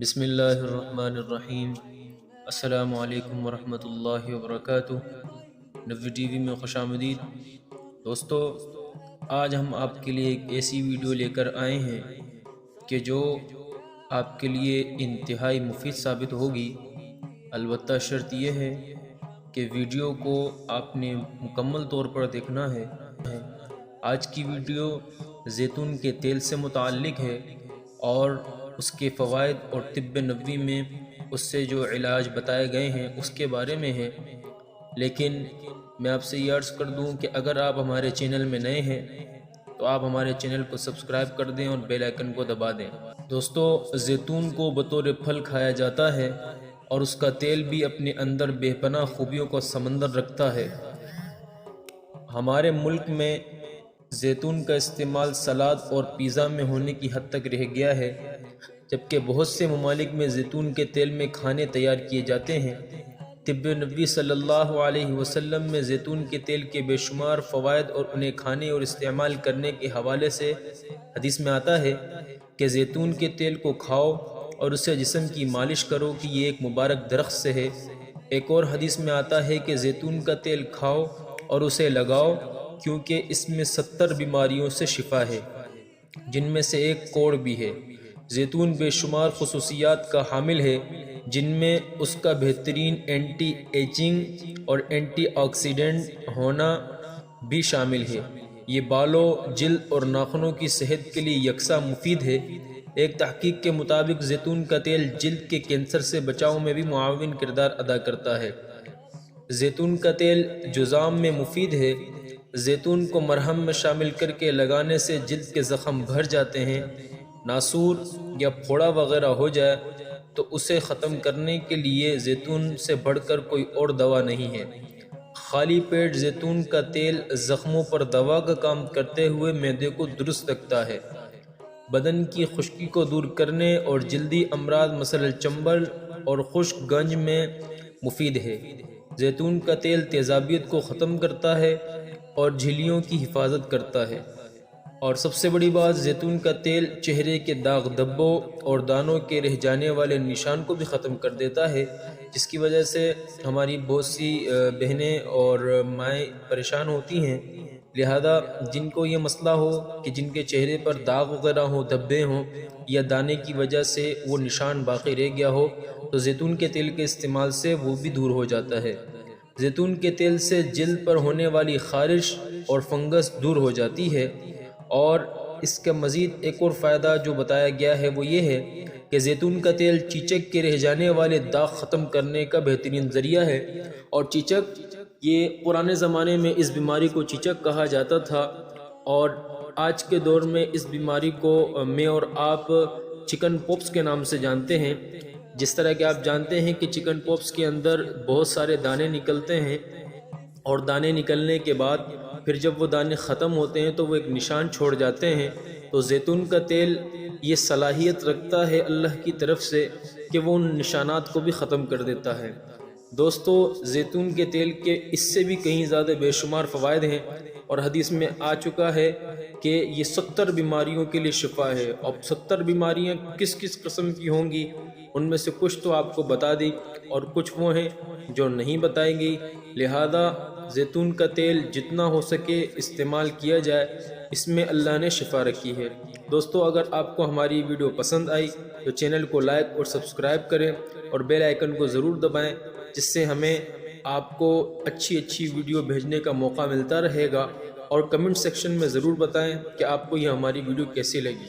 بسم اللہ الرحمن الرحیم۔ السلام علیکم ورحمۃ اللہ وبرکاتہ۔ نوی ٹی وی میں خوش آمدید دوستو۔ آج ہم آپ کے لیے ایک ایسی ویڈیو لے کر آئے ہیں کہ جو آپ کے لیے انتہائی مفید ثابت ہوگی، البتہ شرط یہ ہے کہ ویڈیو کو آپ نے مکمل طور پر دیکھنا ہے۔ آج کی ویڈیو زیتون کے تیل سے متعلق ہے اور اس کے فوائد اور طب نبوی میں اس سے جو علاج بتائے گئے ہیں اس کے بارے میں ہے۔ لیکن میں آپ سے یہ عرض کر دوں کہ اگر آپ ہمارے چینل میں نئے ہیں تو آپ ہمارے چینل کو سبسکرائب کر دیں اور بیل آئیکن کو دبا دیں۔ دوستو، زیتون کو بطور پھل کھایا جاتا ہے اور اس کا تیل بھی اپنے اندر بے پناہ خوبیوں کا سمندر رکھتا ہے۔ ہمارے ملک میں زیتون کا استعمال سلاد اور پیزا میں ہونے کی حد تک رہ گیا ہے، جبکہ بہت سے ممالک میں زیتون کے تیل میں کھانے تیار کیے جاتے ہیں۔ طب نبوی صلی اللہ علیہ وسلم میں زیتون کے تیل کے بے شمار فوائد اور انہیں کھانے اور استعمال کرنے کے حوالے سے حدیث میں آتا ہے کہ زیتون کے تیل کو کھاؤ اور اسے جسم کی مالش کرو کہ یہ ایک مبارک درخت سے ہے۔ ایک اور حدیث میں آتا ہے کہ زیتون کا تیل کھاؤ اور اسے لگاؤ کیونکہ اس میں 70 بیماریوں سے شفا ہے، جن میں سے ایک کوڑ بھی ہے۔ زیتون بے شمار خصوصیات کا حامل ہے، جن میں اس کا بہترین اینٹی ایجنگ اور اینٹی آکسیڈنٹ ہونا بھی شامل ہے۔ یہ بالوں، جلد اور ناخنوں کی صحت کے لیے یکساں مفید ہے۔ ایک تحقیق کے مطابق زیتون کا تیل جلد کے کینسر سے بچاؤ میں بھی معاون کردار ادا کرتا ہے۔ زیتون کا تیل جذام میں مفید ہے۔ زیتون کو مرہم میں شامل کر کے لگانے سے جلد کے زخم بھر جاتے ہیں۔ ناسور یا پھوڑا وغیرہ ہو جائے تو اسے ختم کرنے کے لیے زیتون سے بڑھ کر کوئی اور دوا نہیں ہے۔ خالی پیٹ زیتون کا تیل زخموں پر دوا کا کام کرتے ہوئے معدے کو درست رکھتا ہے۔ بدن کی خشکی کو دور کرنے اور جلدی امراض مثل چنبل اور خشک گنج میں مفید ہے۔ زیتون کا تیل تیزابیت کو ختم کرتا ہے اور جھلیوں کی حفاظت کرتا ہے۔ اور سب سے بڑی بات، زیتون کا تیل چہرے کے داغ دھبوں اور دانوں کے رہ جانے والے نشان کو بھی ختم کر دیتا ہے، جس کی وجہ سے ہماری بہت سی بہنیں اور مائیں پریشان ہوتی ہیں۔ لہذا جن کو یہ مسئلہ ہو کہ جن کے چہرے پر داغ وغیرہ ہوں، دھبے ہوں یا دانے کی وجہ سے وہ نشان باقی رہ گیا ہو، تو زیتون کے تیل کے استعمال سے وہ بھی دور ہو جاتا ہے۔ زیتون کے تیل سے جلد پر ہونے والی خارش اور فنگس دور ہو جاتی ہے۔ اور اس کا مزید ایک اور فائدہ جو بتایا گیا ہے وہ یہ ہے کہ زیتون کا تیل چیچک کے رہ جانے والے داغ ختم کرنے کا بہترین ذریعہ ہے۔ اور چیچک، یہ پرانے زمانے میں اس بیماری کو چیچک کہا جاتا تھا، اور آج کے دور میں اس بیماری کو میں اور آپ چکن پاکس کے نام سے جانتے ہیں۔ جس طرح کہ آپ جانتے ہیں کہ چکن پاکس کے اندر بہت سارے دانے نکلتے ہیں، اور دانے نکلنے کے بعد پھر جب وہ دانے ختم ہوتے ہیں تو وہ ایک نشان چھوڑ جاتے ہیں۔ تو زیتون کا تیل یہ صلاحیت رکھتا ہے اللہ کی طرف سے کہ وہ ان نشانات کو بھی ختم کر دیتا ہے۔ دوستو، زیتون کے تیل کے اس سے بھی کہیں زیادہ بے شمار فوائد ہیں، اور حدیث میں آ چکا ہے کہ یہ 70 بیماریوں کے لیے شفا ہے۔ اب 70 بیماریاں کس کس قسم کی ہوں گی، ان میں سے کچھ تو آپ کو بتا دی اور کچھ وہ ہیں جو نہیں بتائیں گی۔ لہذا زیتون کا تیل جتنا ہو سکے استعمال کیا جائے، اس میں اللہ نے شفا رکھی ہے۔ دوستو، اگر آپ کو ہماری ویڈیو پسند آئی تو چینل کو لائک اور سبسکرائب کریں اور بیل آئیکن کو ضرور دبائیں، جس سے ہمیں آپ کو اچھی ویڈیو بھیجنے کا موقع ملتا رہے گا۔ اور کمنٹ سیکشن میں ضرور بتائیں کہ آپ کو یہ ہماری ویڈیو کیسی لگی۔